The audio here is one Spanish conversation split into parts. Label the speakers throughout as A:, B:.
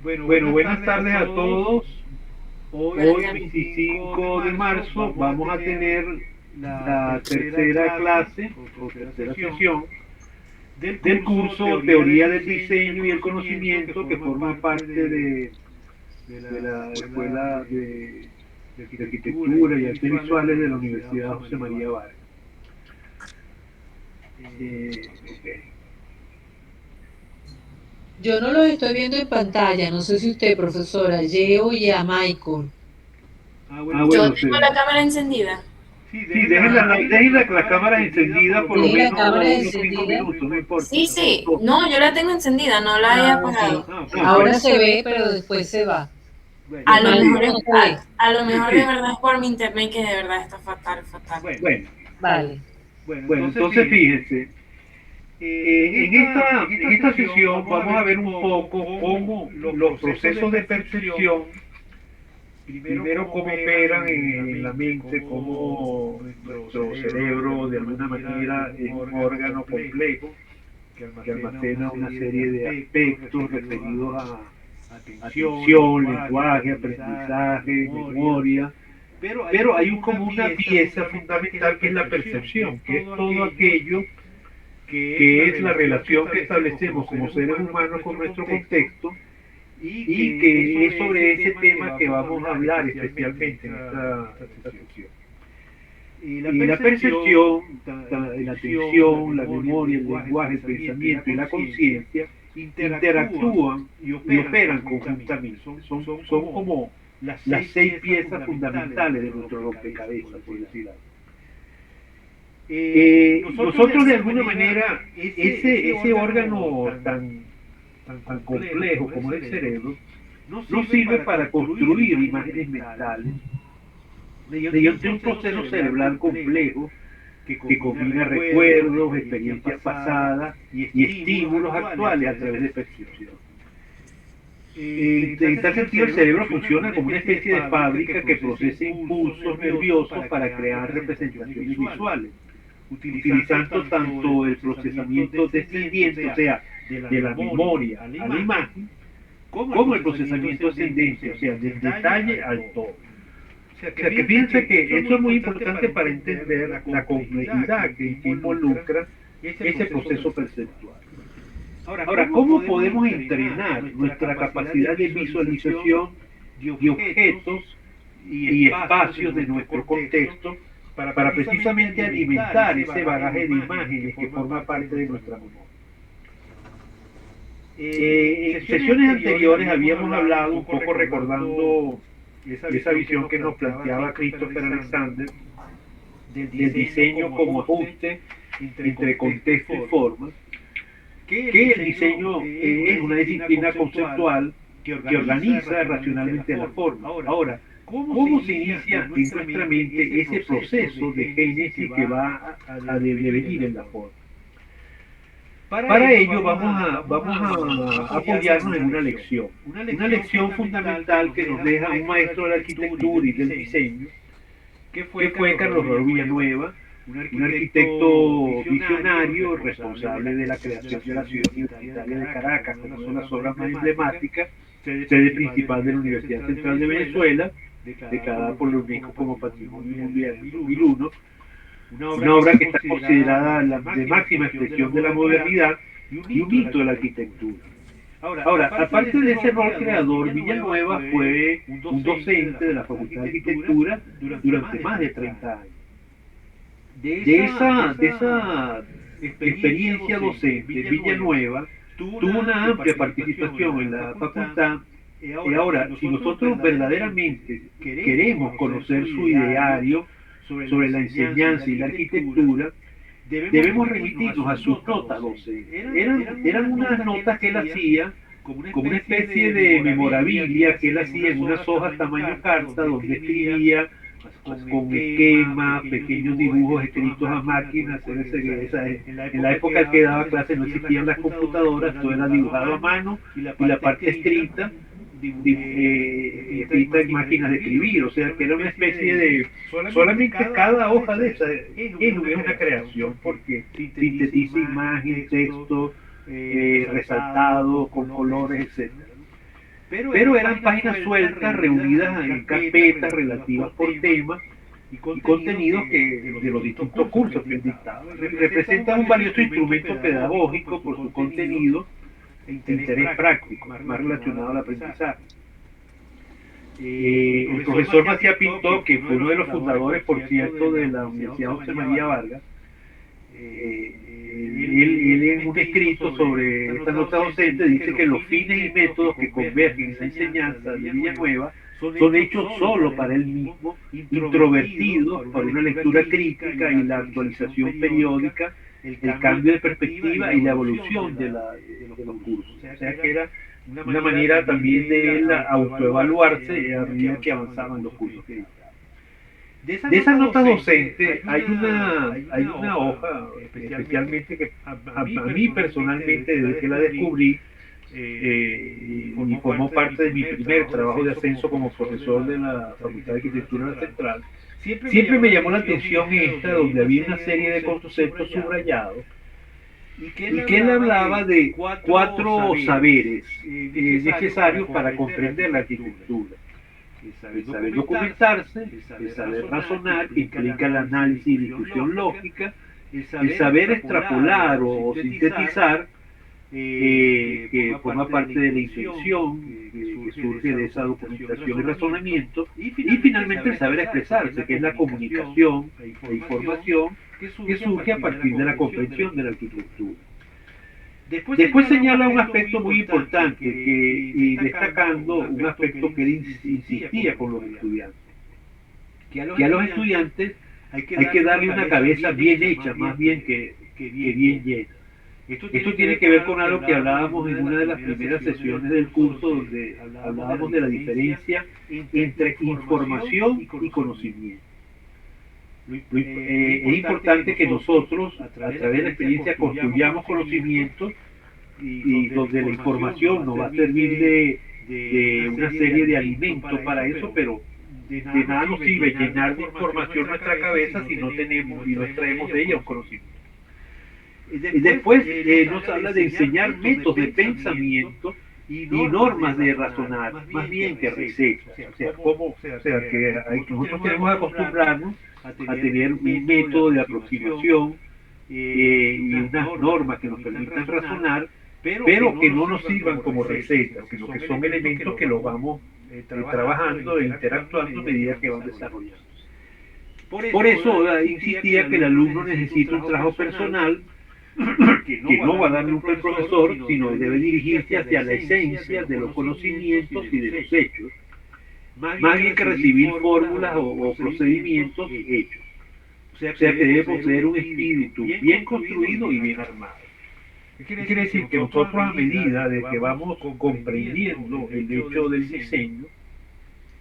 A: Bueno, buenas tardes a todos.
B: Buenas
A: Hoy,
B: tardes.
A: 25 de marzo, vamos a tener la tercera clase o tercera sesión del curso Teoría del Diseño y el Conocimiento, que forma parte de la Escuela de Arquitectura y Artes Visuales de la Universidad José María Vargas. Ok.
B: Yo no los estoy viendo en pantalla, no sé si usted, profesora, Yeo y a Michael.
C: Yo
A: Bueno,
C: tengo la cámara encendida.
A: sí, dejen la cámara encendida por lo
B: Deje la
A: menos
B: cámara
A: unos 5
B: encendida.
A: minutos, no importa.
C: Sí, sí. No, yo la tengo encendida, no la he
B: Ah, ok.
C: apagado.
B: Ahora se ve, pero después se va.
C: A lo
A: Sí,
C: mejor
B: Michael
C: es,
B: no se ve.
C: a lo mejor de
A: sí.
C: verdad es por mi internet que de verdad está fatal, fatal.
A: Bueno,
B: Vale.
A: bueno, entonces fíjense, en esta sesión vamos a ver un poco cómo los procesos de percepción, primero cómo operan en la mente, cómo nuestro cerebro de alguna manera es un órgano complejo que almacena una serie de aspectos referidos a atención, lenguaje, aprendizaje, memoria, pero hay como una pieza fundamental que es la percepción, que es todo aquello que es la relación que establecemos como seres humanos con nuestro contexto y que es sobre ese tema que vamos a hablar especialmente en esta sesión. Y la percepción, la atención, la memoria, el lenguaje, el pensamiento y la conciencia interactúan y operan conjuntamente. Son como las 6 piezas fundamentales de nuestro rompecabezas, por decirlo así. Nosotros de alguna manera, ese órgano tan complejo como es el cerebro, nos sirve para construir imágenes mentales mediante un proceso cerebral complejo que combina recuerdos, experiencias pasadas y estímulos actuales a través de percepción. En tal sentido, el cerebro funciona como una especie de fábrica que procesa impulsos nerviosos para crear representaciones visuales, utilizando tanto el procesamiento descendiente, o sea, de la memoria a la imagen, como el procesamiento ascendente, o sea, del detalle al todo. O sea, que fíjense que esto es muy importante para entender la complejidad que involucra ese proceso perceptual. Ahora, ¿cómo podemos entrenar nuestra capacidad de visualización de objetos y espacios de nuestro contexto para precisamente alimentar ese bagaje de imágenes que forma parte de nuestra memoria? En sesiones anteriores habíamos hablado un poco recordando esa visión que nos planteaba Christopher Alexander del diseño como ajuste entre contexto y forma, que el diseño es una disciplina conceptual que organiza racionalmente la forma. Ahora, ¿cómo se inicia en nuestra mente ese proceso de génesis que va a devenir en la forma? Para ello vamos a apoyarnos en una lección fundamental que nos deja un maestro de la arquitectura y del diseño, que fue Carlos Raúl Villanueva, un arquitecto visionario responsable de la creación de la ciudad universitaria de Caracas, una de las obras más emblemáticas, sede principal de la Universidad Central de Venezuela, declarada por la UNESCO como Patrimonio Mundial en 2001, una obra que está considerada de máxima expresión de la modernidad y un hito de la arquitectura. Ahora, aparte de ese rol creador, Villanueva fue un docente de la Facultad de Arquitectura durante más de 30 años. De esa experiencia docente, Villanueva tuvo una amplia participación en la facultad. Y ahora, si nosotros verdaderamente queremos conocer su ideario sobre la enseñanza y la arquitectura, debemos remitirnos a sus notas docentes. Eran unas notas que él hacía como una especie de memorabilia que él hacía en unas hojas tamaño carta, donde escribía con esquemas, pequeños dibujos escritos a máquina. En la época que daba clase no existían las computadoras, todo era dibujado a mano y la parte escrita escrita en máquinas de escribir, o sea que era una especie de, solamente cada hoja de esa es una creación porque sintetiza imagen, texto, resaltado, con colores, etcétera. pero eran páginas sueltas reunidas en carpetas relativas por tema y contenidos de los distintos cursos que él dictaba. Representa un valioso instrumento pedagógico por su contenido e interés práctico, más relacionado al aprendizaje. El profesor Macías Pinto, que fue uno de los fundadores, por cierto, de la Universidad José María Vargas, él en un escrito sobre esta nota docente dice que los fines y métodos que convergen en la enseñanza de Villanueva son hechos solo para él mismo, introvertidos para una lectura crítica y la actualización periódica, el cambio de perspectiva y la evolución de los cursos. O sea que era una manera también de él autoevaluarse a medida que avanzaban los cursos que dictaba. De esa nota docente hay una hoja, especialmente que a mí personalmente, desde que la descubrí, y formó parte de mi primer trabajo de ascenso como profesor de la Facultad de Arquitectura de la Central, siempre me llamó la atención esta, donde había una serie de conceptos subrayados, y que él hablaba de 4 saberes necesarios para comprender la arquitectura. El saber documentarse, el saber razonar, que implica el análisis y discusión lógica, el saber extrapolar o sintetizar, que forma parte de la intuición, que surge de esa documentación y razonamiento, y finalmente el saber expresarse, que es la comunicación e información que surge a partir de la comprensión de la arquitectura. Después señala un aspecto muy importante, y destacando un aspecto que él insistía con los estudiantes, que a los estudiantes hay que darle una cabeza bien hecha, más bien que bien llena. Esto tiene que ver con algo que hablábamos en una de las primeras sesiones del curso, donde hablábamos de la diferencia entre información y conocimiento. Es importante que nosotros, a través de la experiencia, construyamos conocimientos, y donde la información nos va a servir de una serie de alimentos para eso, pero de nada nos sirve llenar de información nuestra cabeza si no tenemos y no extraemos de ella un conocimiento. Después nos habla de enseñar métodos de pensamiento y normas de razonar, más bien que recetas. O sea, que nosotros tenemos que acostumbrarnos a tener un método de aproximación y unas normas que nos permitan razonar, pero que no nos sirvan como recetas, sino que son elementos que los vamos trabajando e interactuando a medida que van desarrollando. Por eso insistía que el alumno necesita un trabajo personal, que no va a darle un buen profesor, sino debe dirigirse hacia la esencia de los conocimientos y de los hechos, más bien que recibir fórmulas o procedimientos hechos. O sea que debe poseer un espíritu bien construido y bien armado. ¿Qué quiere decir? Que nosotros, a medida de que vamos comprendiendo el hecho del diseño,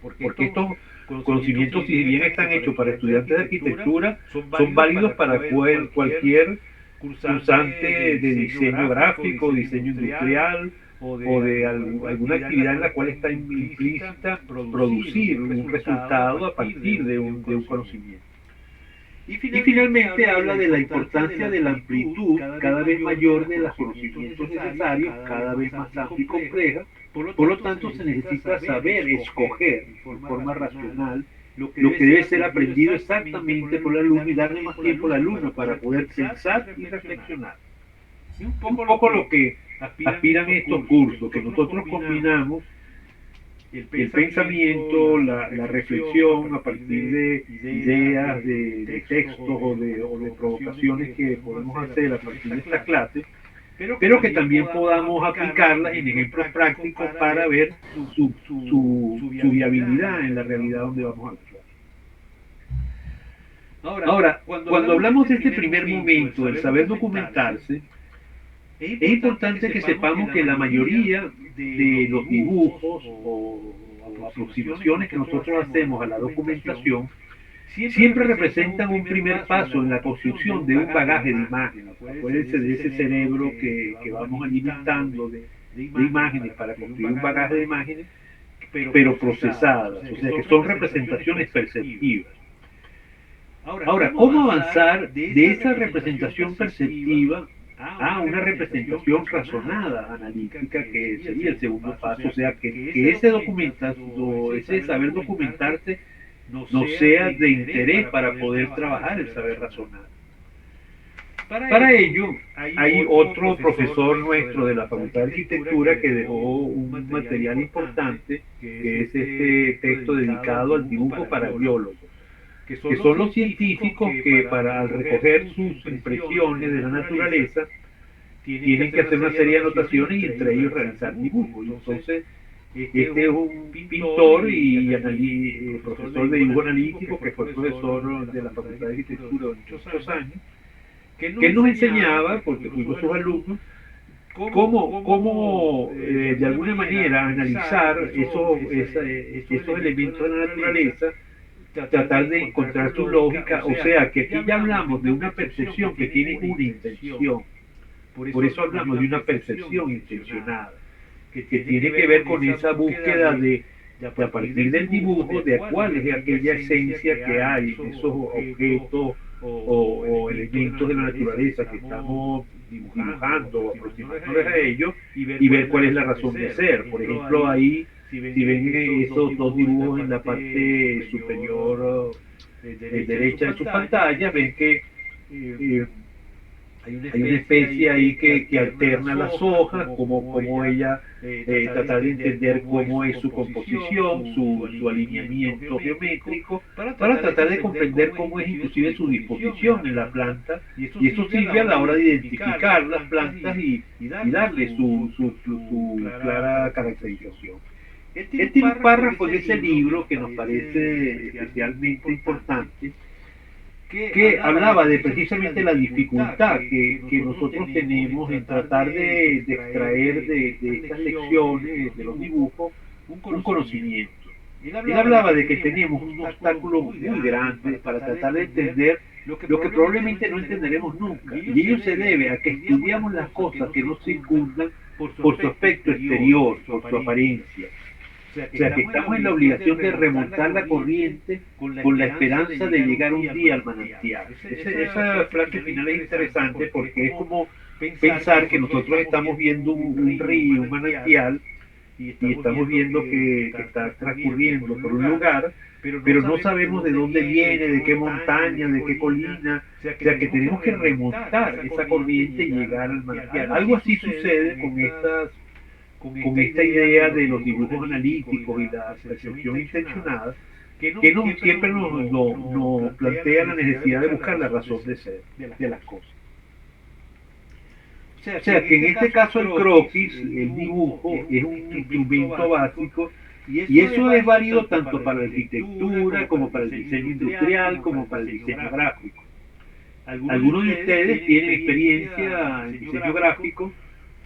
A: porque estos conocimientos, si bien están hechos para estudiantes de arquitectura, son válidos para cualquier cursante de diseño gráfico, diseño industrial, o de alguna actividad en la cual está implícita producir un resultado a partir de un conocimiento. Y finalmente habla de la importancia de la amplitud cada vez mayor de los conocimientos necesarios, cada vez más amplia y compleja. Por lo tanto, se necesita saber escoger de forma racional lo que debe ser aprendido exactamente por el alumno y darle más tiempo al alumno para poder pensar y reflexionar. Y un poco lo que aspiran estos cursos, que nosotros combinamos el pensamiento, la reflexión a partir de ideas, de textos o de provocaciones que podemos hacer a partir de esta clase, pero que también podamos aplicarlas en ejemplos prácticos para ver su viabilidad en la realidad donde vamos a actuar. Ahora, cuando hablamos de este primer momento, el saber documentarse, es importante que sepamos que la mayoría de los dibujos o aproximaciones que nosotros hacemos a la documentación siempre representan un primer paso en la construcción de un bagaje de imágenes. Acuérdense de ese cerebro que vamos alimentando de imágenes para construir un bagaje de imágenes, pero procesadas, o sea que son representaciones perceptivas. Ahora, ¿cómo avanzar de esa representación perceptiva a una representación razonada, analítica, que sería el segundo paso. O sea, que ese documentazo, ese saber documentarse no sea de interés para poder trabajar el saber razonar. Para ello, hay otro profesor nuestro de la Facultad de Arquitectura que dejó un material importante, que es este texto dedicado al dibujo para biólogos, que son los científicos que al recoger sus impresiones de la naturaleza, tienen que hacer una serie de anotaciones y entre ellos realizar dibujos. Y entonces, este es un pintor y profesor de dibujo analítico, que fue profesor de la Facultad de Arquitectura durante muchos años, que él nos enseñaba, porque fuimos sus alumnos, cómo de alguna manera analizar esos elementos de la naturaleza, tratar de encontrar su lógica. O sea, que aquí ya hablamos de una percepción que tiene una intención. Por eso hablamos de una percepción intencionada, que tiene que ver con esa búsqueda de a partir del dibujo, de cuál es aquella esencia que hay en esos objetos o elementos de la naturaleza que estamos dibujando o aproximándonos a ellos, y ver cuál es la razón de ser. Por ejemplo, ahí, si ven esos dos dibujos en la parte superior derecha de su pantalla, ven que hay una especie ahí que alterna las hojas, como ella tratar de entender cómo es su composición, su alineamiento geométrico, para tratar de comprender cómo es inclusive su disposición en la planta, y eso sirve a la hora de identificar las plantas y darle su clara caracterización. Él tiene un párrafo en ese libro que nos parece especialmente importante, que hablaba de precisamente la dificultad que nosotros tenemos en tratar de extraer de estas lecciones, de los dibujos, un conocimiento. Él hablaba de que tenemos un obstáculo muy grande para tratar de entender lo que probablemente no entenderemos nunca, y ello se debe a que estudiamos las cosas que nos circundan por su aspecto exterior, por su apariencia. O sea, que estamos en la obligación de remontar la corriente con la esperanza de llegar un día al manantial. Esa frase final es interesante porque es como pensar que nosotros estamos viendo un río, un manantial, y estamos viendo que está transcurriendo por un lugar, pero no sabemos de dónde viene, de qué montaña, de qué colina. O sea, que tenemos que remontar esa corriente y llegar al manantial. Algo así sucede con esta idea de los dibujos analíticos y la percepción intencionada, que siempre nos plantea la necesidad de buscar la razón de ser de las cosas. O sea, que en este caso el croquis, el dibujo, es un instrumento básico, y eso es válido tanto para la arquitectura, como para el diseño industrial, como para el diseño gráfico. Algunos de ustedes tienen experiencia en diseño gráfico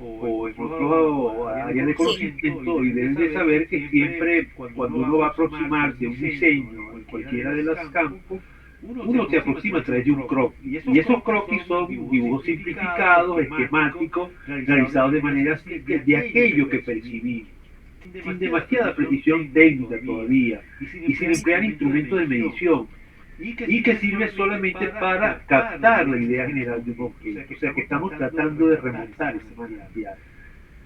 A: o en otras áreas de conocimiento, y deben de saber que siempre cuando uno va a aproximarse a un diseño en cualquiera de los campos, uno se aproxima a través de un croquis, y esos croquis son dibujos simplificados, esquemáticos, realizados de manera simple de aquello que percibimos, sin demasiada precisión técnica todavía, y sin emplear instrumentos de medición, y que sirve solamente para captar la idea general de un objeto. O sea, que estamos tratando de remontar ese manantial.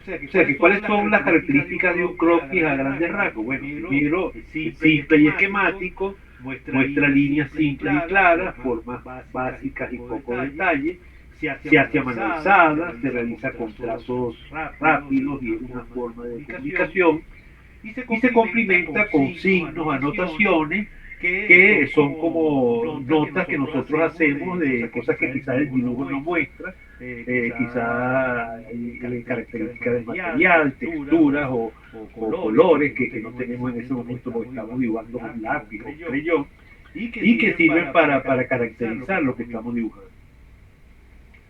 A: O sea, que ¿cuáles son las características de un croquis a grandes rasgos? Bueno, primero, simple y esquemático, muestra líneas simples y claras, formas básicas y poco detalle, se hace a mano alzada, se realiza con trazos rápidos y es una forma de comunicación, y se complementa con signos, anotaciones, que son como notas que nosotros hacemos de cosas que quizás el dibujo no muestra, quizás características del material, texturas o colores que no tenemos en ese momento porque estamos dibujando con lápiz o creyón, y que sirven para caracterizar lo que estamos dibujando.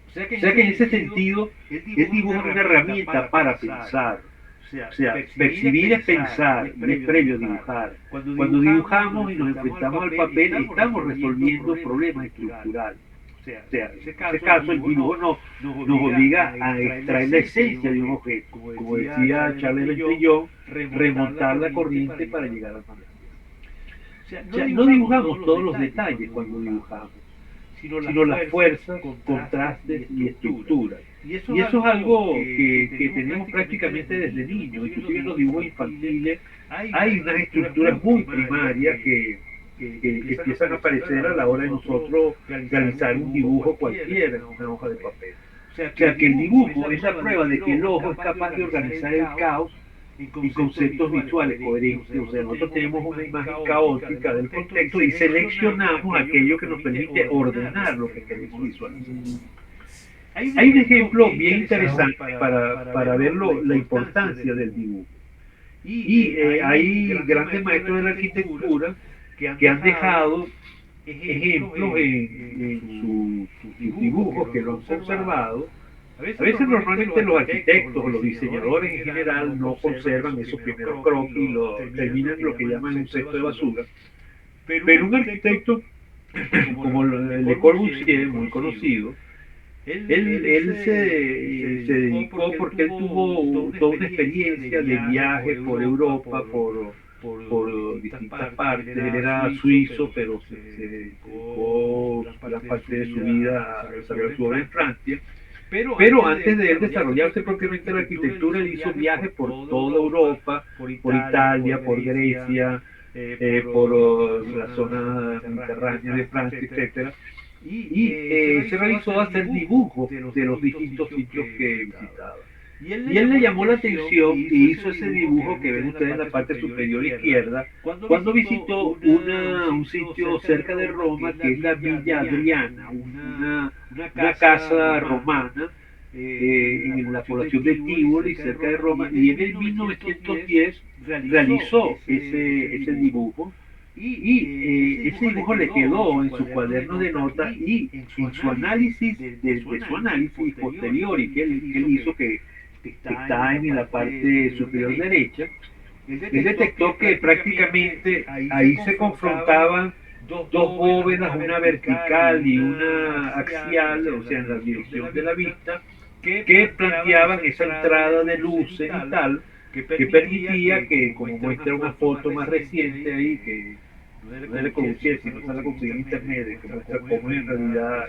A: O sea que en ese sentido el dibujo es una herramienta para pensar. O sea, percibir es pensar y es previo a dibujar. Cuando dibujamos y nos enfrentamos al papel, estamos resolviendo problemas estructurales. O sea, en ese caso el dibujo nos obliga a extraer la esencia de un objeto. Como decía Charles Ventillon, remontar la corriente para llegar al manantial. O sea, no dibujamos todos los detalles cuando dibujamos, sino las fuerzas, contrastes y estructuras. Y eso es algo que tenemos prácticamente desde niños, inclusive en los dibujos infantiles hay unas estructuras muy primarias que empiezan a aparecer a la hora de nosotros realizar un dibujo cualquiera en una hoja de papel. O sea que el dibujo es la prueba de que el ojo es capaz de organizar el caos y conceptos visuales coherentes. O sea, nosotros tenemos una imagen caótica del contexto y seleccionamos aquello que nos permite ordenar lo que queremos visualizar. Hay un ejemplo bien interesante para ver la importancia del dibujo. Y hay grandes maestros de la arquitectura que han dejado ejemplos en sus dibujos que lo han conservado. A veces normalmente los arquitectos o los diseñadores en general no conservan esos primeros croquis y lo terminan lo que llaman un cesto de basura. Pero un arquitecto como Le Corbusier, muy conocido, él se dedicó porque él tuvo toda una experiencia de viaje por Europa, por distintas partes. Él era suizo, pero se dedicó gran parte de su vida a desarrollar su obra en Francia. Pero antes de él desarrollarse propiamente la arquitectura, él hizo viajes por toda Europa, por Italia, por Grecia, por la zona mediterránea de Francia, etcétera. Y se realizó a hacer dibujos de los distintos sitios que visitaba. Y él le llamó la atención y hizo ese dibujo que ven ustedes en la parte superior izquierda cuando visitó un sitio cerca de Roma que es la Villa Adriana, una casa romana en la población de Tivoli, cerca de Roma, y en el 1910 realizó ese dibujo. Y ese dibujo le quedó en su cuaderno de notas y en su análisis, de su análisis posterior y que él hizo, que está en la parte superior derecha, él detectó que prácticamente ahí se confrontaban dos bóvedas, una vertical y una axial, o sea, en la dirección de la vista, que planteaban esa entrada de luces y tal, que permitía que, como muestra una foto más reciente ahí, que no le conocía, si no se la conseguí en internet, que muestra cómo en realidad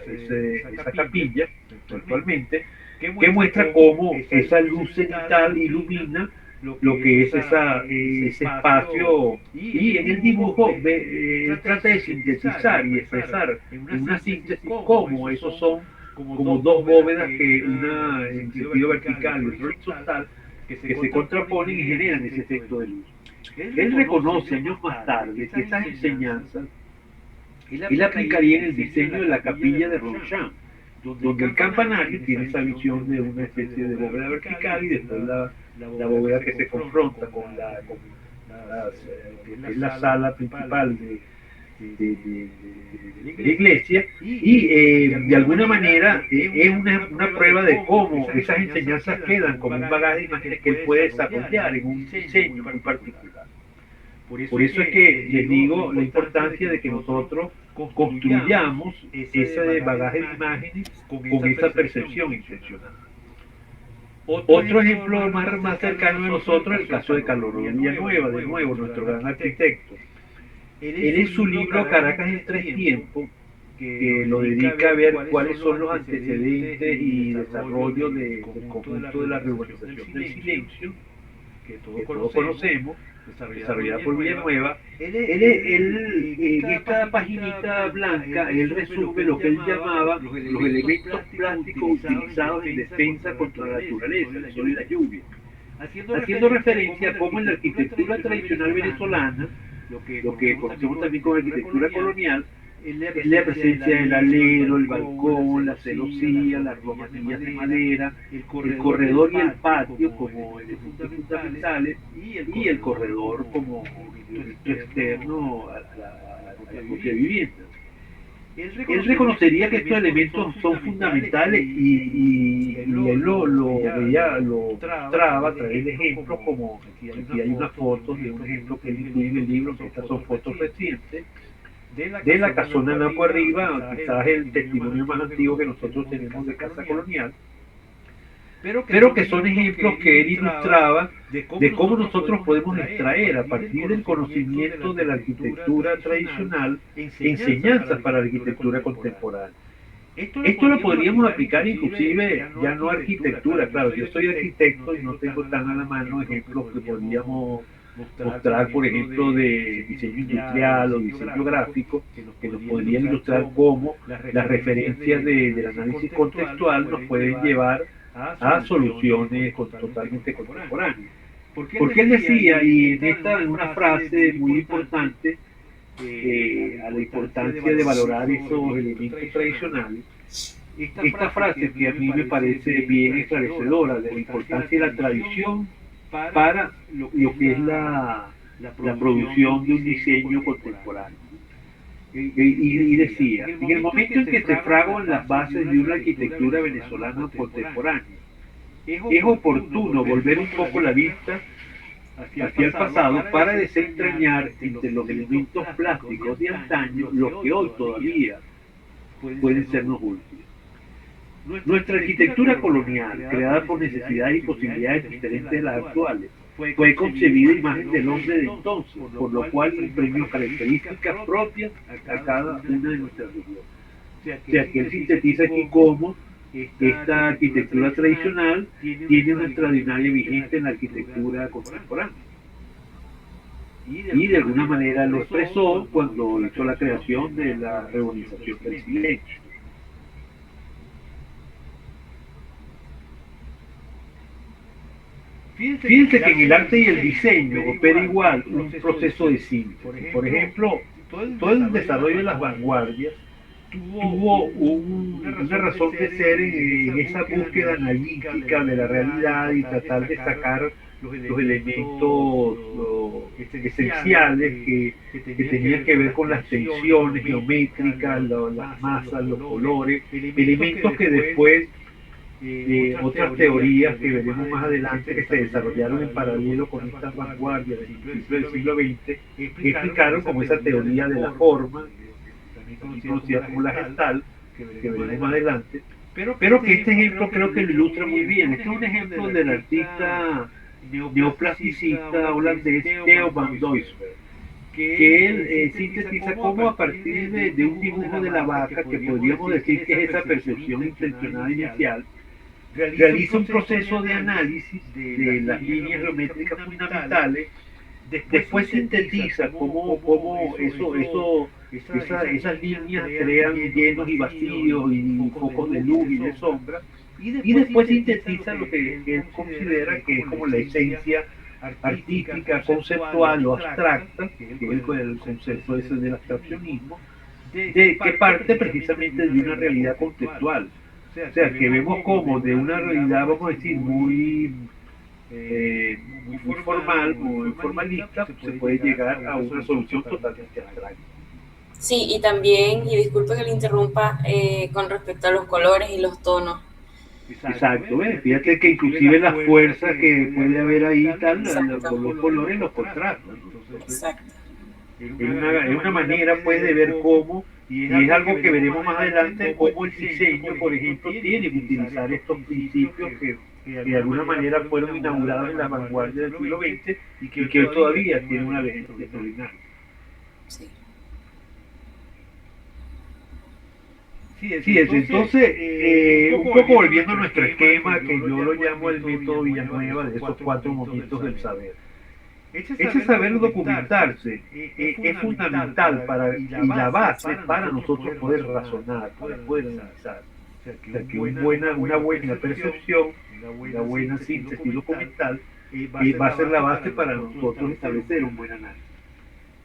A: esa capilla, actualmente, que muestra cómo esa luz cenital ilumina lo que es ese espacio, y en el dibujo él trata de sintetizar y expresar en una síntesis cómo esos son como dos bóvedas, que una en sentido vertical y otra horizontal, que se contraponen y generan ese efecto de luz. Él reconoce años más tarde que esas enseñanzas él aplicaría en el diseño de la capilla de Ronchamp, donde el campanario tiene esa visión de una especie de bóveda vertical y después la bóveda que se confronta con la sala principal de la iglesia, y de alguna manera es una prueba de cómo esas enseñanzas quedan como un bagaje de imágenes que él puede desarrollar en un diseño muy particular. Por eso es que les digo la importancia de que nosotros construyamos ese bagaje de imágenes con esa percepción intencional. Otro ejemplo más cercano a nosotros es el caso de Carlos Rodríguez Villanueva, de nuevo, nuestro gran arquitecto. Él en su libro Caracas en tres tiempos, que lo dedica a ver cuáles son los antecedentes y desarrollo del conjunto de la reurbanización del silencio, que todos conocemos, desarrollada por Villanueva. Él en esta paginita blanca, él resume lo que él llamaba los elementos plásticos utilizados en defensa contra la naturaleza, el sol y la lluvia, haciendo referencia a cómo en la arquitectura tradicional venezolana, lo que conocemos también como arquitectura colonial, es la presencia del alero, el balcón, la celosía, las romanillas de madera, el corredor y el patio como elementos fundamentales, y el corredor como elemento externo a la propia vivienda. Él reconocería que estos elementos son fundamentales y él lo traba a través de ejemplos, como aquí hay unas fotos de un ejemplo que él incluye en el libro, que estas son fotos recientes, de la casona Napo arriba, quizás el testimonio más antiguo que nosotros tenemos de casa colonial, pero que son ejemplos que él ilustraba de cómo nosotros podemos extraer a partir del conocimiento de la arquitectura tradicional enseñanzas para la arquitectura contemporánea. Esto lo podríamos aplicar inclusive ya no a arquitectura, claro, yo soy arquitecto y no tengo tan a la mano ejemplos que podríamos mostrar, por ejemplo, de diseño industrial o diseño gráfico, que nos podrían ilustrar cómo las referencias del análisis contextual nos pueden llevar a soluciones totalmente contemporáneas. Porque él decía, y en una frase muy importante, a la importancia de valorar esos elementos tradicionales, esta frase que a mí me parece bien esclarecedora de la importancia de la tradición para lo que es la producción de un diseño contemporáneo. Y decía, en el momento en que se fraguan las bases de una arquitectura venezolana contemporánea, es oportuno volver un poco la vista hacia el pasado para desentrañar entre los elementos plásticos de antaño los que hoy todavía pueden sernos útiles. Nuestra arquitectura colonial, creada por necesidades y posibilidades diferentes de las actuales, fue concebida imagen del hombre de entonces, por lo cual imprimió características propias a cada una de nuestras regiones. O sea que él sintetiza aquí cómo esta arquitectura tradicional tiene una extraordinaria vigente en la arquitectura contemporánea. Y de alguna manera lo expresó cuando hizo la creación de la reurbanización del silencio. Fíjense que en el arte y el diseño opera igual un proceso de síntesis. Por ejemplo, todo el desarrollo de las vanguardias tuvo una razón de ser en esa búsqueda analítica de la realidad y tratar de sacar los elementos esenciales que tenían que ver con las tensiones geométricas, las masas, los colores, elementos que después otras teorías que veremos más adelante que se desarrollaron en paralelo con estas vanguardias del siglo XX explicaron como esa teoría de la forma, también conocida como la Gestalt, que veremos más adelante, pero que este ejemplo creo que lo ilustra muy bien. Este es un ejemplo del artista neoplasticista holandés Theo van Doesburg, que él sintetiza cómo a partir de un dibujo de la vaca, que podríamos decir que es esa percepción intencionada inicial, realiza un proceso de análisis de las líneas geométricas fundamentales, después sintetiza cómo esas líneas crean llenos y vacíos y focos de luz y de sombra, y después sintetiza lo que él considera que es como la esencia artística, conceptual o abstracta, que es el concepto ese del abstraccionismo, que parte precisamente de una realidad conceptual. O sea, que vemos como de una realidad, vamos a decir, muy formal, muy formalista, se puede llegar a una solución totalmente abstracta.
C: Sí, y también, y disculpe que le interrumpa, con respecto a los colores y los tonos.
A: Exacto, fíjate que inclusive las fuerzas que puede haber ahí, tal, los colores los contrastan.
C: Exacto.
A: Es una manera pues de ver cómo, y es algo que veremos más adelante, cómo el diseño, por ejemplo, tiene que utilizar estos principios que de alguna manera fueron inaugurados en la vanguardia del siglo XX y que hoy todavía tienen una vigencia extraordinaria.
C: Sí.
A: Sí, entonces, un poco volviendo a nuestro esquema, que yo lo llamo el método Villanueva, de esos 4 momentos del saber. Ese saber documentarse es fundamental y la base para nosotros poder razonar, para poder analizar. O sea, que una buena percepción, una buena síntesis documental va a ser la base para nosotros establecer un buen análisis.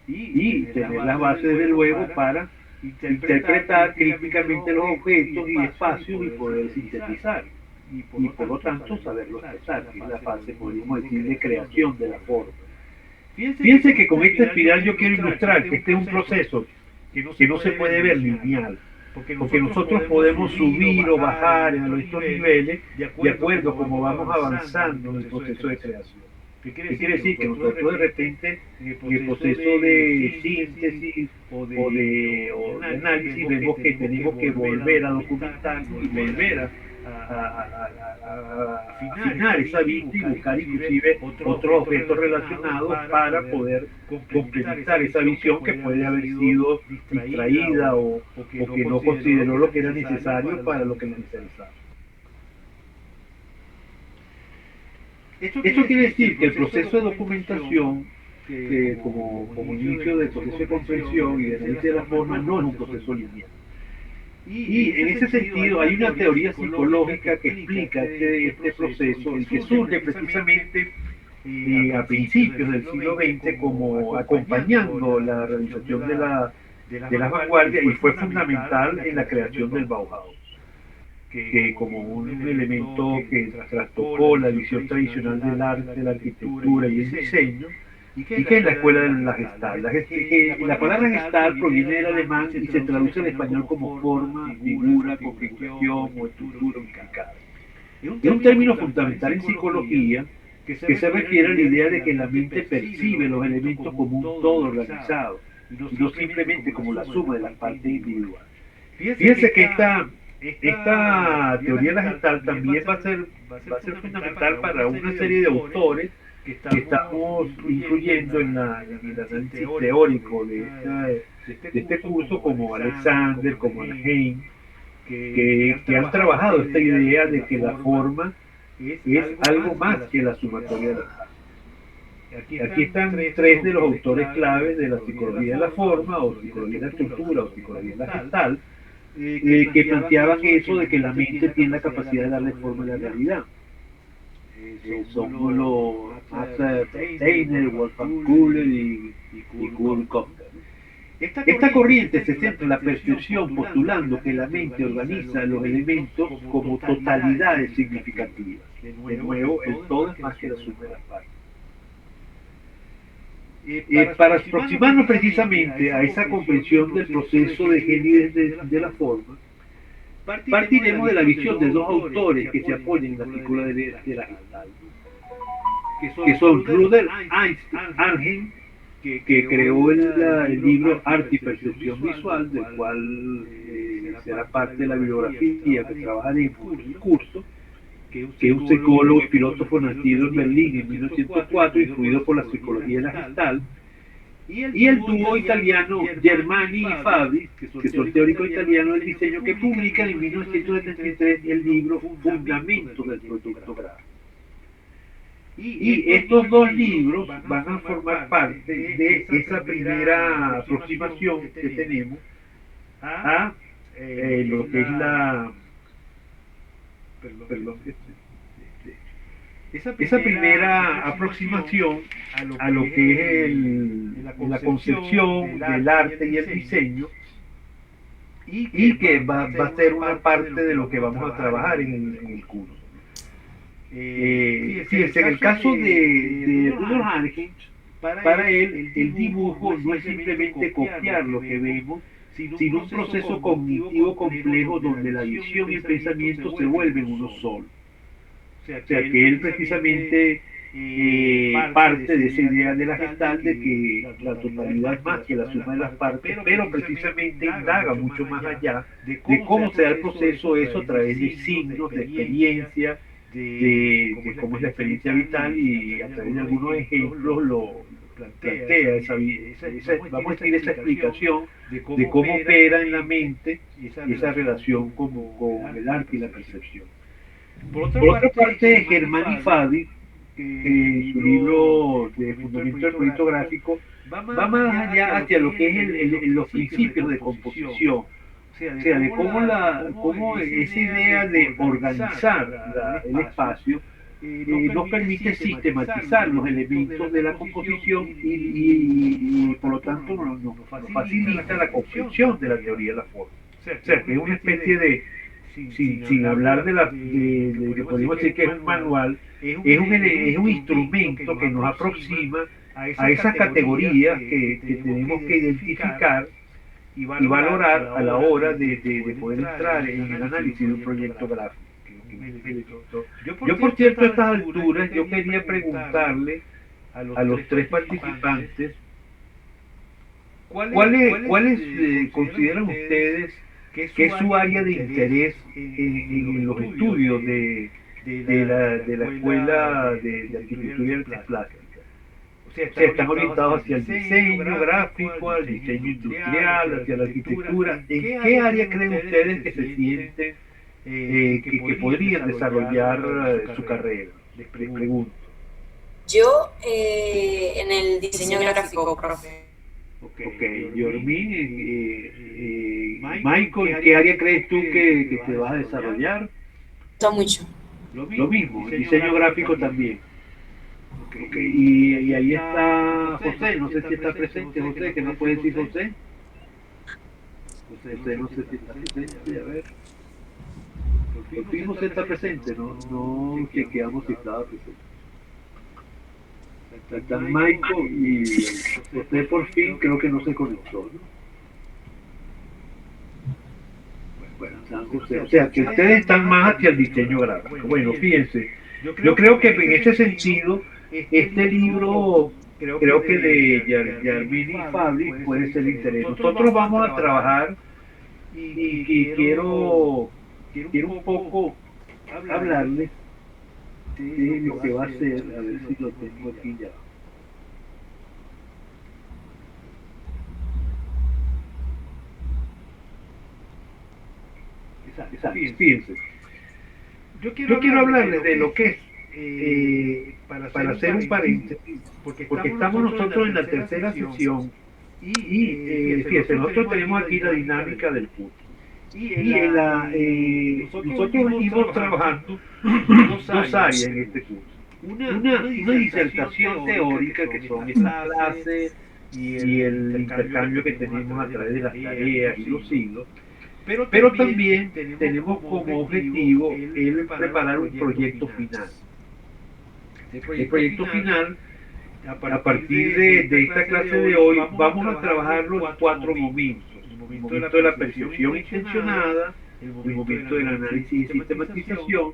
A: Y tener la base, desde luego, para interpretar críticamente los objetos y espacios y poder sintetizar. Y por lo tanto saberlo expresar, que es la fase, podríamos decir, de creación de la forma. Fíjense que con esta espiral yo quiero ilustrar que este es un proceso que no se puede ver lineal, porque nosotros podemos subir o bajar en estos niveles de acuerdo a cómo vamos avanzando en el proceso de creación. ¿Qué quiere decir? Que nosotros de repente en el proceso de síntesis o de análisis vemos que tenemos que volver a documentar y volver afinar esa vista y buscar inclusive otros objetos relacionados para poder complementar esa visión que puede haber sido distraída o que no consideró lo que era necesario para lo que le interesaba. Esto quiere decir que el proceso de documentación, como inicio del proceso de comprensión y de análisis de la forma, no es un proceso lineal. Y en ese sentido hay una teoría psicológica que explica este proceso y que surge precisamente a principios del siglo XX como acompañando la realización de la vanguardia y fue fundamental en la creación del Bauhaus, que como un elemento que trastocó la visión tradicional del arte, la arquitectura y el diseño, y que es la escuela de la Gestalt. La palabra Gestalt proviene del alemán y se traduce al español como forma, figura, configuración o estructura unificada. Es un término fundamental en psicología que se refiere a la idea de que la mente percibe los elementos como un todo organizado y no simplemente como la suma de las partes individuales. Fíjense que esta teoría de la Gestalt también va a ser fundamental para una serie de autores que estamos incluyendo en el análisis teórico de este curso, como Alexander, como Alheim, que han trabajado esta idea de que la forma es algo más que la sumatoria de las partes. Aquí están tres de los autores claves de la psicología de la forma, o psicología de la estructura, o psicología de la Gestalt, que planteaban eso de que la mente tiene la capacidad de darle forma a la realidad. Son los Steiner, Wolfgang Köhler y Kurt Köhler. Esta corriente se centra en la percepción, postulando que la mente organiza los elementos como totalidades significativas. De nuevo, el todo es más que la suma de las partes. Para aproximarnos precisamente a esa comprensión del proceso de génesis de la forma, partiremos de la visión de dos autores que se apoyan en la figura de la Gestalt, que son Rudolf Arnhem, que creó el libro Arte y Percepción Visual, del cual será parte de la bibliografía que trabajaremos en el curso, que es un psicólogo y filósofo nacido en Berlín en 1904, influido por la psicología de la Gestalt, y el dúo italiano Germani y Fabi, que son teóricos italianos del diseño, que publican en 1973 el libro Fundamentos del Producto Gráfico. Y estos dos libros van a formar parte de esa primera aproximación que tenemos a lo que es esa primera aproximación a lo que es la concepción del arte y el diseño, y que va a ser una parte de lo que vamos a trabajar en el curso. Fíjense, en el caso de Rudolf Arnhem, para él el dibujo no es simplemente copiar lo que vemos, sino un proceso cognitivo complejo donde la visión y el pensamiento se vuelven uno solo. O sea, que él precisamente parte de esa idea de la Gestalt de que la totalidad es más que la suma de las partes, pero precisamente indaga mucho más allá de cómo se da el proceso eso a través de signos, de experiencia, de cómo es la experiencia vital, y a través de algunos ejemplos lo plantea vamos a decir, esa explicación de cómo opera en la mente esa relación con el arte y la percepción. Por otra parte, Germán y Fabi, en su libro de Fundamentos del Proyecto Gráfico, va más allá hacia lo que es los principios de composición. O sea, de cómo esa idea de organizar el espacio nos permite sistematizar los elementos de la composición y por lo tanto nos facilita la comprensión de la teoría de la forma. O sea, que es una especie de, sin hablar de que podemos decir que es un manual, es un instrumento que nos aproxima a esas categorías que tenemos que identificar y valorar a la hora de poder entrar en el análisis de un proyecto gráfico. Yo, por cierto, a estas alturas, yo quería preguntarle a los tres participantes ¿cuáles consideran ustedes que es su área de interés en los estudios de la Escuela de Arquitectura y Artes Plásticas. O sea, están orientados hacia el diseño gráfico, al diseño industrial, hacia la arquitectura. ¿En qué área creen ustedes que se sienten que podrían desarrollar su carrera? Les pregunto.
C: Yo en el diseño gráfico, profe.
A: Ok, Yormi, Michael, ¿en qué área crees tú que te vas a desarrollar?
C: Está mucho.
A: Lo mismo, el diseño gráfico también. Okay. Y ahí está José, no sé si está presente José, ¿qué me puede decir José? José, no sé si está presente, a ver. Por fin José está presente, no chequeamos si estaba presente. Está Michael y José por fin creo que no se conectó, ¿no? Bueno, San José, o sea que ustedes están más hacia el diseño gráfico. Bueno, fíjense, yo creo que en ese sentido, este libro, creo que de Yarmini Fabri puede ser interés. Nosotros vamos a trabajar y quiero un poco hablarles de lo que va a ser, a ver si lo tengo aquí ya. Exacto, fíjense. Yo quiero hablarles de lo que es, para hacer un paréntesis, porque estamos nosotros en la tercera sesión y fíjense, nosotros tenemos aquí la dinámica del curso. Y nosotros venimos trabajando dos áreas en este curso. Una disertación teórica, que son estas clases y el intercambio que tenemos a través de las tareas y los siglos. Pero también tenemos como objetivo el preparar un proyecto final. El proyecto final, a partir de esta clase de hoy, vamos a trabajarlo en 4 momentos. El momento de la percepción intencionada, el momento del análisis y sistematización,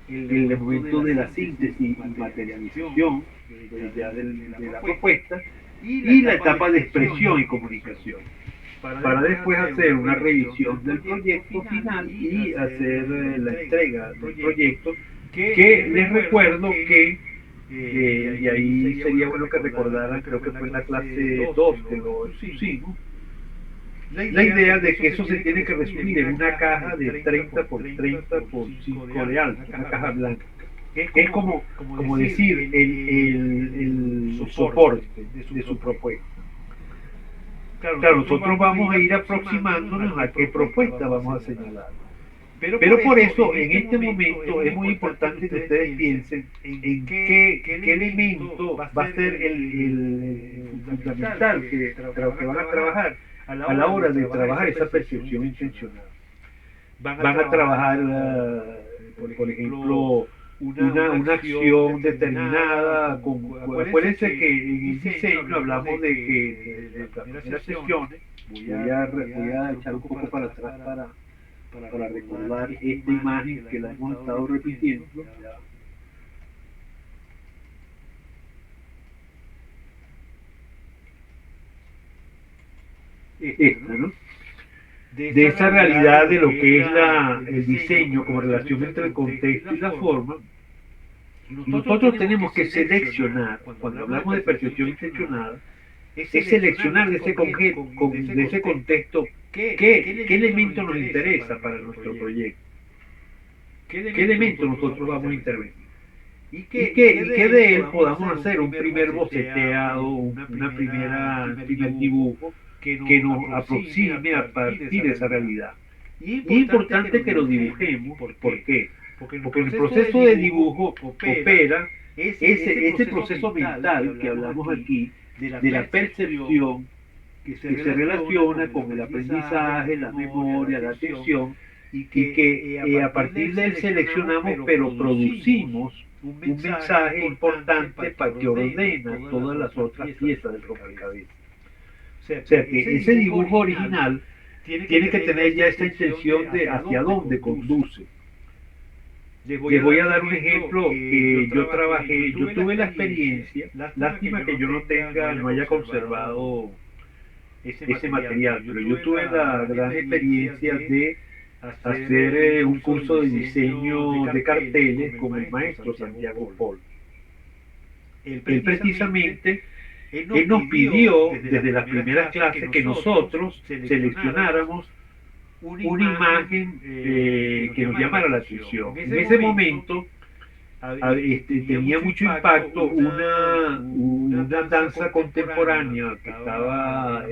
A: el momento de la síntesis y materialización de la propuesta, y la etapa de expresión y comunicación, para después hacer una revisión del proyecto final y hacer la entrega del proyecto, que les recuerdo que, y ahí sería bueno que recordaran, creo que fue en la clase 2 que lo expusimos, la idea de que eso se tiene que resumir en una caja de 30 por 30 por 5 de alto, una caja blanca, que es como decir el soporte de su propuesta. Claro, nosotros vamos a ir aproximándonos a qué propuesta vamos a señalar. Pero por eso, en este momento, es muy importante que ustedes piensen en qué elemento va a ser el fundamental que van a trabajar a la hora de trabajar esa percepción intencional. Van a trabajar, por ejemplo, una acción determinada. Acuérdense que en el diseño hablamos de que de las primeras sesiones, voy a echar un poco para atrás para recordar esta imagen que la hemos estado repitiendo. Esta, ¿no? De esa realidad de lo que es el diseño como relación entre el contexto y la forma. Nosotros tenemos que seleccionar, cuando hablamos de percepción intencionada, es seleccionar de ese contexto qué elemento nos interesa para nuestro proyecto, qué elemento nosotros vamos a intervenir, y que de él podamos hacer un primer boceteado, un primer dibujo que nos aproxime a partir de esa realidad. Y es importante que lo dibujemos. ¿Por qué? Porque en el proceso de dibujo opera ese proceso mental que hablamos aquí, de la percepción, que se relaciona con el aprendizaje, la memoria, la atención, y que a partir de él seleccionamos, pero producimos un mensaje importante para que ordena todas las otras piezas del rompecabezas. O sea que ese dibujo original tiene que tener ya esa intención de hacia dónde conduce. Les voy a dar un ejemplo que yo tuve la experiencia, lástima que yo no haya conservado ese material, pero yo tuve la gran experiencia de hacer un curso de diseño de carteles con el maestro Santiago Pol. Él precisamente, él nos pidió desde las primeras clases que nosotros seleccionáramos una imagen que nos llamara la atención. En ese momento tenía mucho impacto una danza contemporánea que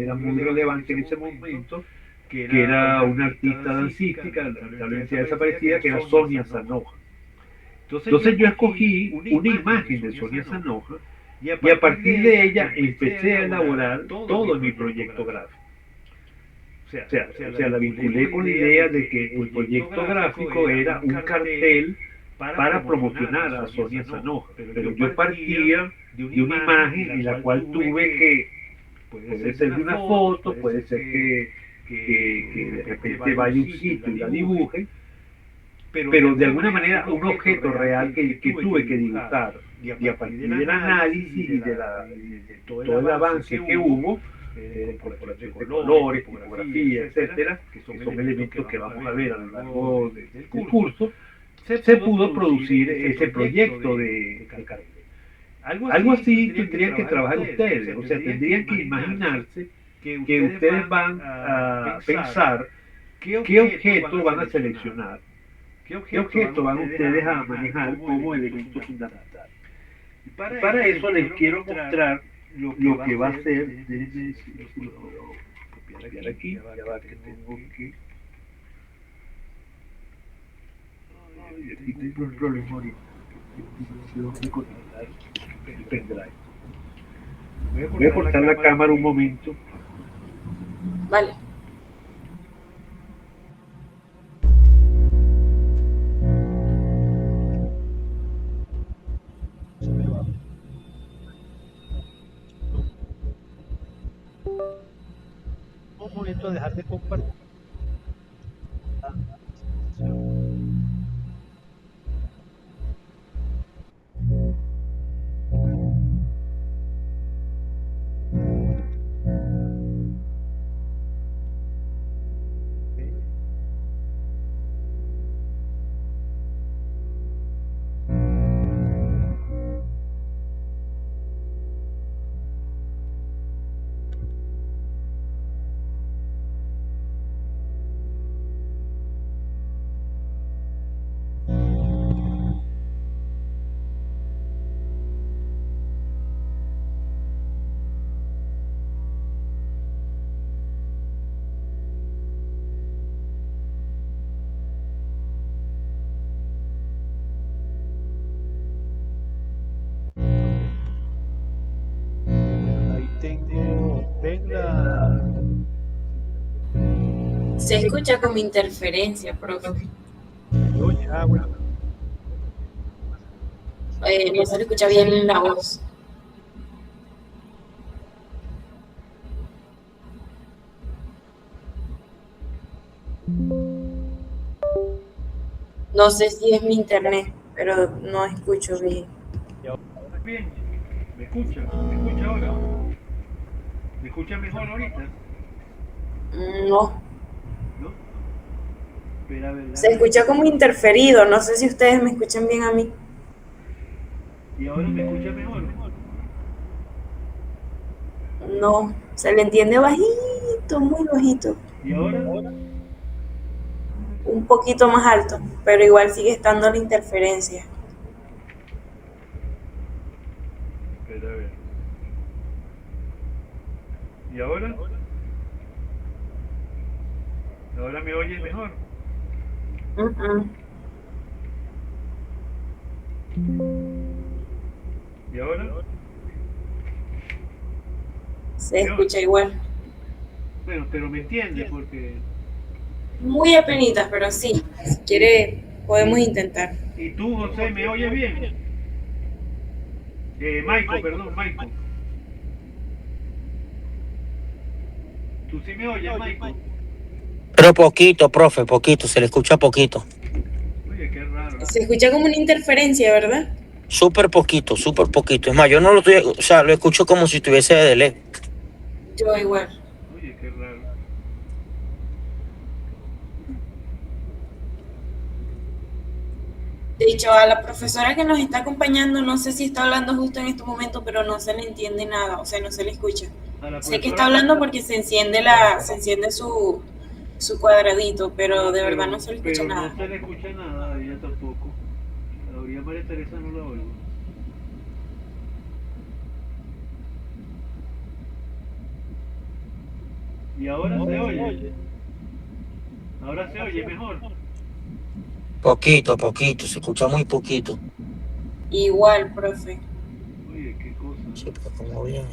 A: era muy relevante en ese momento, que era una artista dancística, lamentablemente desaparecida, que era Sonia Sanoja. Entonces yo escogí una imagen de Sonia Sanoja y a partir de ella empecé a elaborar todo mi proyecto gráfico. O sea, la vinculé con la idea de que el proyecto gráfico era un cartel para promocionar a Sonia Sanoja, pero yo partía de una imagen en la cual tuve que, puede ser de una foto, puede ser que de repente vaya a un sitio y la dibuje, pero de alguna manera un objeto real que tuve que dibujar, y a partir del análisis y de todo el avance que hubo, de colores, tipografía, etcétera, que son elementos que vamos a ver a lo largo del curso, se pudo producir ese proyecto de cartel. Algo así tendrían que trabajar ustedes, o sea, tendrían que imaginarse que ustedes van a pensar qué objeto van a seleccionar, qué objeto van ustedes a manejar como elemento fundamental. Y para eso les quiero mostrar lo que va a ser, déjenme copiar aquí, ya va que tengo que... Ay, aquí tengo un problema ahorita, tengo que conectar el pendrive. Voy a cortar la cámara un momento.
C: Vale.
A: Un momento, dejar de compartir.
C: Se escucha como interferencia, profe. No se le escucha bien la voz. No sé si es mi internet, pero no escucho bien.
A: Bien, ¿me escucha? ¿Me escucha ahora? ¿Me escucha mejor ahorita?
C: No.
A: ¿No? Espera, ¿verdad?
C: Se escucha como interferido, no sé si ustedes me escuchan bien a mí.
A: ¿Y ahora me escucha mejor?
C: No, se le entiende bajito, muy bajito.
A: ¿Y ahora?
C: Un poquito más alto, pero igual sigue estando la interferencia.
A: Espera, a ver. ¿Y ahora? ¿Ahora me oyes mejor? ¿Y ahora?
C: Se escucha igual.
A: Bueno, pero me entiende porque...
C: Muy apenitas, pero sí. Si quiere, podemos intentar.
A: ¿Y tú, José, me oyes bien? Michael, perdón, Michael. ¿Tú sí me oyes, Michael?
D: Pero poquito, profe, poquito, se le escucha poquito.
A: Oye, qué raro.
C: Se escucha como una interferencia, ¿verdad?
D: Súper poquito, Es más, yo no lo estoy, o sea, lo escucho como si estuviese de lejos.
C: Yo igual.
A: Oye,
C: De hecho, a la profesora que nos está acompañando, no sé si está hablando justo en este momento, pero no se le entiende nada, o sea, no se le escucha. Sé que está hablando porque se enciende su cuadradito, pero de verdad no se le escucha nada.
A: No se le escucha nada, a ella tampoco. A María Teresa no la oigo. Y ahora se oye. Ahora se oye mejor.
D: Poquito, poquito, se escucha muy poquito.
C: Igual, profe.
A: Oye, qué cosa.
D: Sí, pero como bien.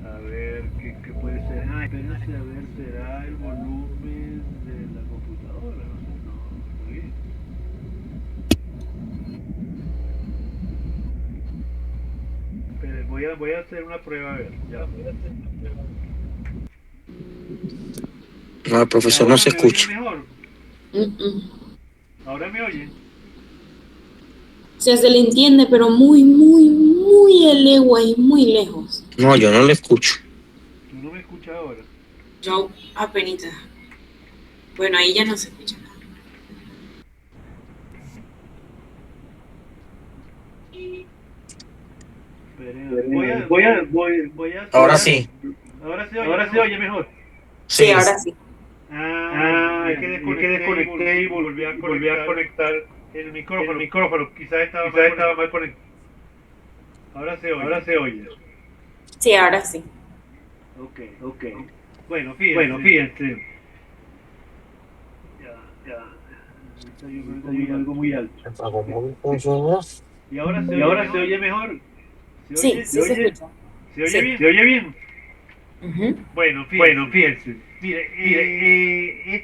A: A ver, ¿qué puede ser? Ah, espérense, a ver, ¿será el volumen de la computadora? No sé, no, está bien. Esperen, voy a hacer una prueba, a ver, ya.
D: No, el profesor no se escucha.
A: Mejor? ¿Ahora me oyen?
C: O sea, se le entiende, pero muy, muy, muy a legua y muy lejos.
D: No, yo no le escucho.
A: ¿Tú no me escuchas ahora?
C: Yo apenita. Bueno, ahí ya no se escucha nada.
A: Esperen, voy a
D: Ahora sí.
A: Ahora se oye mejor.
C: Sí,
D: Sí,
C: ahora sí.
A: Es que desconecté y volví a conectar el micrófono. Quizás estaba mal conectado. Ahora se oye.
C: Sí, ahora sí.
A: Ok. Bueno, fíjense. Ya. Está oyendo algo muy alto. ¿Y ahora se oye mejor?
C: Sí, sí se escucha.
A: ¿Se oye
C: Sí.
A: bien? ¿Se oye bien?
C: Ujú.
A: Bueno, fíjense. Mire,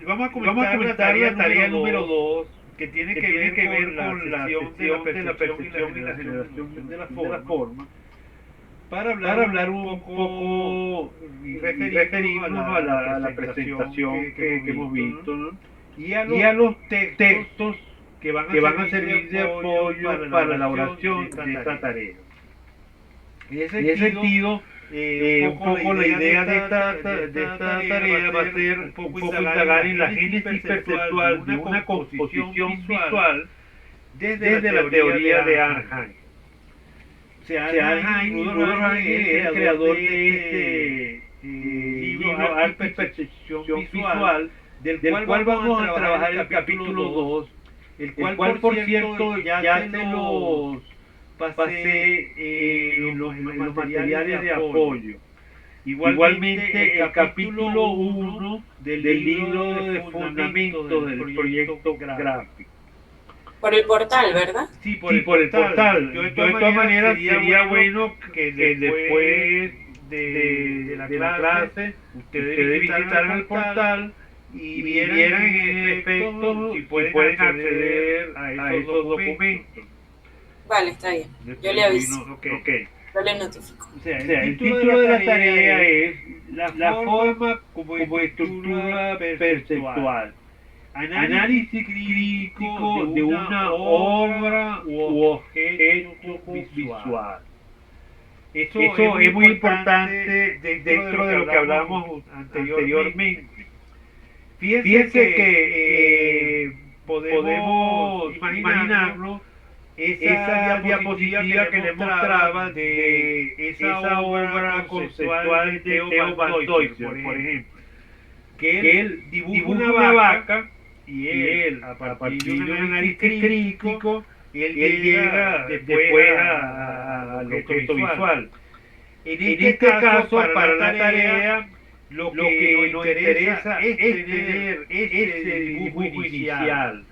A: vamos a comentar la tarea número 2, que tiene que ver con la sección de la percepción y la generación de la forma, para hablar un poco y referirnos a la presentación que hemos visto, ¿no? Y a los textos que van a servir de apoyo para la elaboración de esta tarea. En ese sentido, un poco la idea de esta tarea va a ser un poco indagar en la génesis perceptual de una composición visual desde la teoría de Arnheim. O sea, Rudolf Arnheim es el creador de este libro Arte y Percepción Visual, del cual vamos a trabajar el capítulo 2, el cual por cierto ya se los pasé en los materiales de apoyo. Igualmente el capítulo 1 del libro de fundamento del proyecto gráfico.
C: Por el portal, ¿verdad?
A: Sí, por el portal. Yo de todas maneras sería bueno que después de la clase ustedes visitaran el portal y vieran en efecto si pueden acceder a esos documentos.
C: Vale, está bien. Yo le aviso.
A: Okay.
C: Yo le notifico.
A: O sea, el título de la tarea es la forma como estructura perceptual. Análisis crítico de una obra u objeto visual. Eso es muy importante dentro de lo que hablamos anteriormente. Fíjense que podemos imaginarlo, esa diapositiva que le mostraba de esa obra conceptual de Theo van Duyser, por ejemplo, que él dibuja una vaca y él, a partir de un análisis crítico, él llega después al objeto visual. En este caso, para la tarea, lo que nos interesa es tener ese dibujo inicial.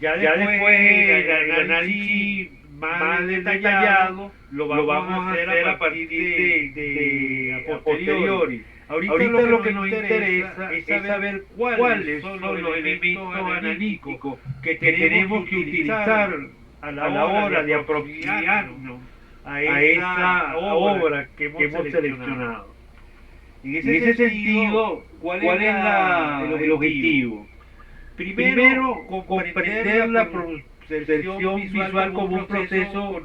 A: Ya después el análisis más detallado lo vamos a hacer a partir de a posteriori. Ahorita lo que nos interesa es saber cuáles son los elementos analíticos que tenemos que utilizar a la hora de aproximarnos a esa obra que hemos seleccionado. En ese sentido, ¿cuál es el objetivo? Primero, comprender la percepción visual como un proceso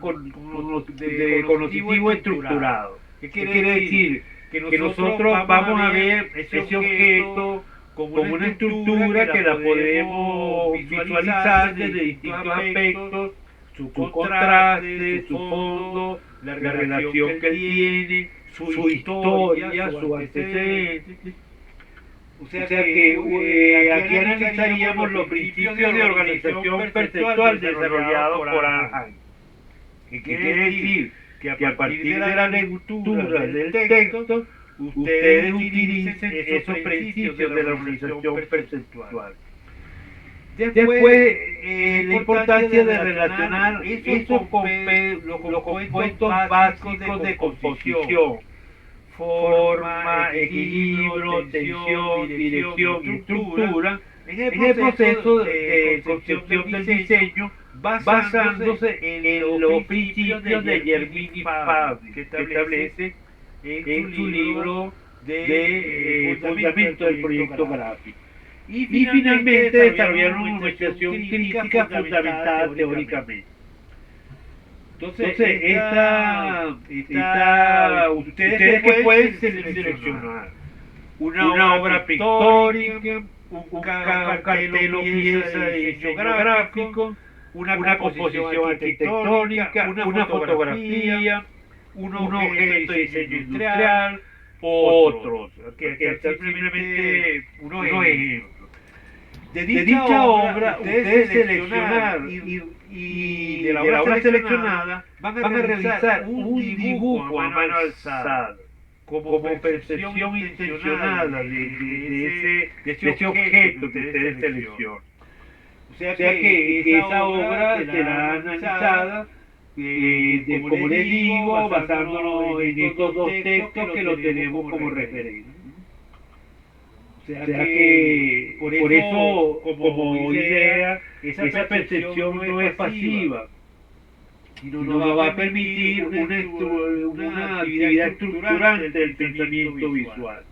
A: de cognitivo estructurado. ¿Qué quiere decir? Que nosotros vamos a ver ese objeto como una estructura que la podemos visualizar desde distintos aspectos, su contraste, su fondo, la relación que él tiene, su historia, su antecedente. O sea que aquí analizaríamos los principios de organización perceptual desarrollados por Anaheim. ¿Qué quiere decir? Que a partir de la lectura del texto, ustedes utilicen esos principios de la organización perceptual. Después, la importancia de relacionar eso con los compuestos básicos de composición: forma, equilibrio, tensión, dirección y estructura, en el proceso de concepción del diseño, basándose en los principios de Jermini Pavlik, que establece en su libro de Fundamento del Proyecto Gráfico. Y finalmente desarrollaron una investigación crítica fundamentada teóricamente. Entonces, ustedes que pueden seleccionar una obra pictórica, un cartel o pieza de diseño gráfico, una composición arquitectónica, una fotografía, un objeto de diseño industrial, otros, que simplemente unos ejemplos. De dicha obra, ustedes seleccionaron y de la obra seleccionada van a realizar un dibujo a mano alzada, como percepción intencionada de ese objeto que ustedes seleccionan. O sea que esa obra será analizada, como les digo, basándonos en estos dos textos que los tenemos como referencia. O sea que por eso, como idea, esa percepción no es pasiva, sino nos va a permitir una actividad estructurante del pensamiento visual.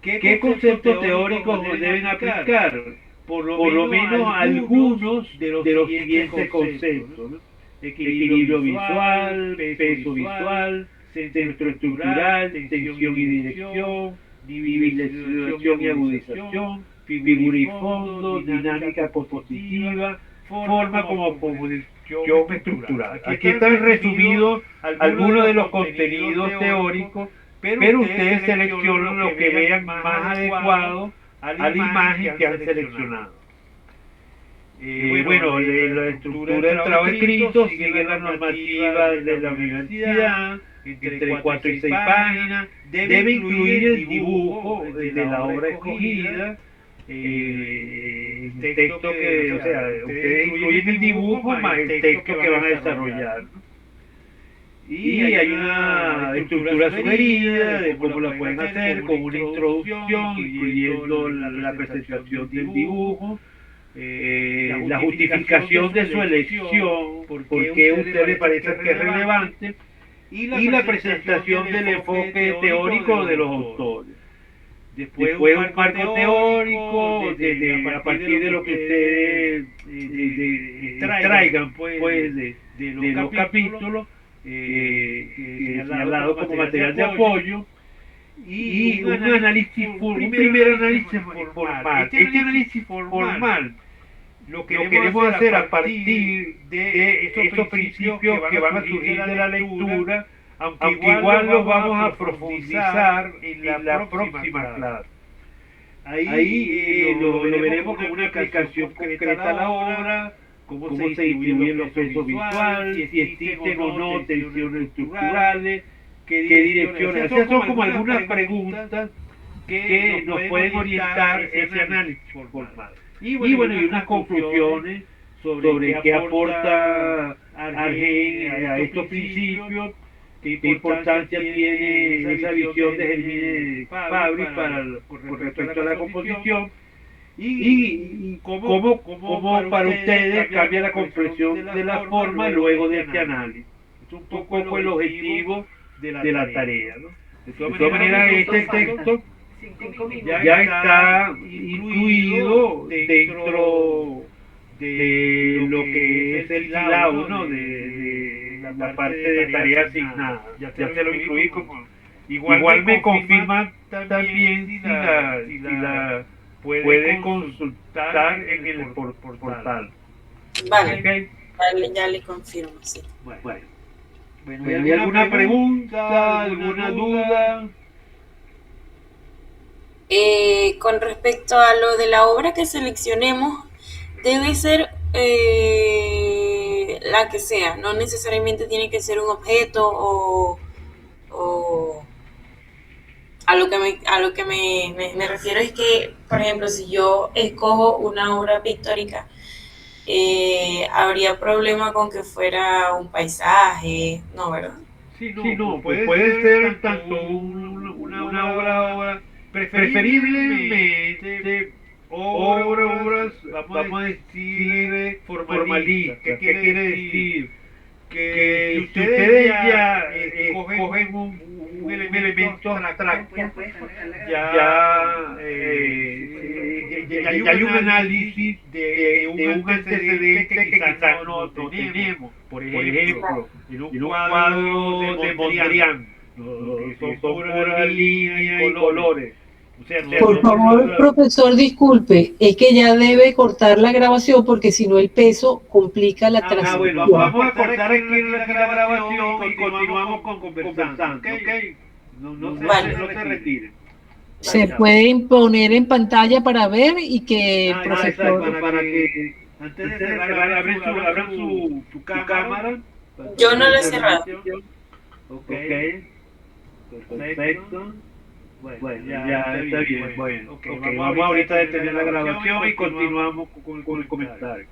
A: ¿Qué conceptos teóricos nos deben aplicar? Por lo menos algunos de los siguientes conceptos, ¿no? Equilibrio visual, peso visual, centro estructural, tensión y dirección, nivelación y agudización, figura y fondo, dinámica compositiva, forma como composición estructural. Aquí están resumidos algunos de los contenidos teóricos, pero ustedes seleccionan lo que vean más adecuado a la imagen que han seleccionado. La estructura del trabajo escrito sigue la normativa de la universidad, entre 4 y 6 páginas, debe incluir el dibujo de la obra escogida, el texto que, o sea, ustedes incluyen el dibujo más el texto que van a desarrollar. Y hay una estructura sugerida de cómo la pueden hacer, con una introducción, incluyendo la presentación del dibujo, la justificación de su elección, por qué a usted le parece que es relevante, y la presentación del enfoque teórico de los autores. Después un marco teórico a partir de lo que ustedes traigan de los capítulos, señalado como material de apoyo, y un primer análisis formal. Este análisis formal lo queremos hacer a partir de esos principios que van a surgir de la lectura, aunque igual los vamos a profundizar en la próxima clase. Ahí lo veremos como una aplicación concreta a la obra, cómo se distribuyen los pesos visuales, si existen o no tensiones estructurales, qué direcciones. Esas son como algunas preguntas que nos pueden orientar ese análisis formal. Y unas conclusiones sobre qué aporta Argen a estos principios, qué importancia tiene esa visión de Jermini Pavlik con respecto a la composición, y cómo para ustedes cambia la comprensión de la forma luego de este análisis. Es un poco el objetivo de la tarea, ¿no? De todas maneras, este texto ya está incluido dentro de lo que es el silado, ¿no? De la parte de tarea asignada. Ya se lo incluí como Igual me confirma también si la puede consultar en el portal.
C: Vale,
A: ¿Okay?
C: ya le confirmo, sí.
A: Bueno, ¿hay alguna pregunta, alguna duda?
C: Con respecto a lo de la obra que seleccionemos, debe ser la que sea, no necesariamente tiene que ser un objeto o a lo que me refiero es que, por ejemplo, si yo escojo una obra pictórica, habría problema con que fuera un paisaje, no, ¿verdad?
A: Sí, no, pues puede ser tanto una obra, preferiblemente obras, vamos a decir, formalistas. ¿Qué quiere decir? Que si ustedes ya escogen un elemento abstracto, ya hay un análisis de un antecedente que quizás no tenemos. Por ejemplo, en un cuadro de Mondrian, que son puras líneas y colores. O sea,
B: Por favor, profesor, disculpe, es que ya debe cortar la grabación porque si no el peso complica la transmisión.
A: Bueno, vamos a cortar aquí la grabación y continuamos conversando, ¿ok? No se retiren.
B: Se pueden poner en pantalla para ver y que el profesor...
A: Para que antes de cerrar, abran su cámara.
C: Yo no la he cerrado.
A: Ok, perfecto. Bueno, ya está bien. Bueno, vamos ahorita a detener la grabación y continuamos con el comentario.